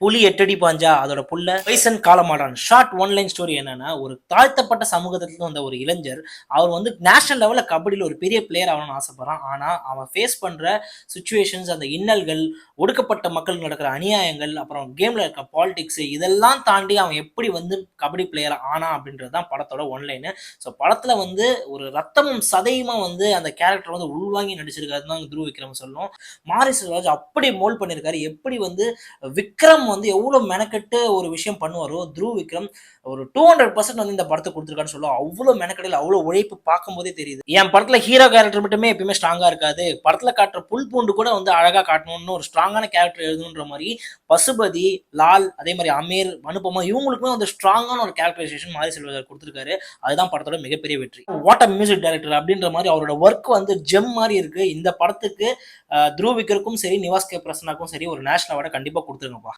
புலி எட்டடி பாஞ்சா அதோட புல்ல பைசன் காலமாடான். ஷார்ட் ஒன்லைன் ஸ்டோரி என்னன்னா, ஒரு தாழ்த்தப்பட்ட சமூகத்திலிருந்து வந்த ஒரு இளைஞர் அவர் வந்து நேஷனல் லெவல்ல கபடியில ஒரு பெரிய பிளேயர் ஆகணும்னு ஆசைப்படுறான். ஆனா அவன் ஃபேஸ் பண்ற சிச்சுவேஷன்ஸ், அந்த இன்னல்கள், ஒடுக்கப்பட்ட மக்களுக்கு நடக்கிற அநியாயங்கள், அப்புறம் கேம்ல இருக்க பாலிடிக்ஸ் இதெல்லாம் தாண்டி அவன் எப்படி வந்து கபடி பிளேயர் ஆனா அப்படின்றது தான் படத்தோட ஒன்லைனு. ஸோ படத்துல வந்து ஒரு ரத்தமும் சதையுமா வந்து அந்த கேரக்டர் வந்து உள்வாங்கி நடிச்சிருக்காருன்னு தான் துருவ விக்ரம் சொல்லணும். மாரி செல்வராஜ் அப்படி மோல்ட் பண்ணியிருக்காரு. எப்படி வந்து விக்ரம் வந்து எவ்வளவு மெனக்கெட்டு ஒரு விஷயம் பண்ணுவாரோ, துருவ் விக்ரம் ஒரு 200% வந்து இந்த படத்தை கொடுத்துருக்கான்னு சொல்லுவோம். அவ்வளவு மெனக்கெடல், அவ்வளவு உழைப்பு பார்க்கும்போதே தெரியுது. என் படத்துல ஹீரோ கேரக்டர் மட்டுமே எப்பயுமே ஸ்ட்ராங்கா இருக்காது. படத்துல காட்டுற புல் பூண்டு கூட வந்து அழகா காட்டணும்னு ஒரு ஸ்ட்ராங்கான கேரக்டர் எழுதணுன்ற மாதிரி பசுபதி, லால், அதே மாதிரி அமீர், அனுபமா இவங்களுக்குமே வந்து ஸ்ட்ராங்கான ஒரு கேரக்டரைசேஷன் மாரி செல்வராஜ் கொடுத்துருக்காரு. அதுதான் படத்தோட மிகப்பெரிய வெற்றி. வாட் அ மியூசிக் டைரக்டர் அப்படின்ற மாதிரி அவரோட ஒர்க் வந்து ஜெம் மாதிரி இருக்கு. இந்த படத்துக்கு துருவ் விக்ரமுக்கும் சரி, நிவாஸ் கே பிரசன்னாக்கும் சரி ஒரு நேஷனல் அவார்டை கண்டிப்பா கொடுத்துருங்கப்பா.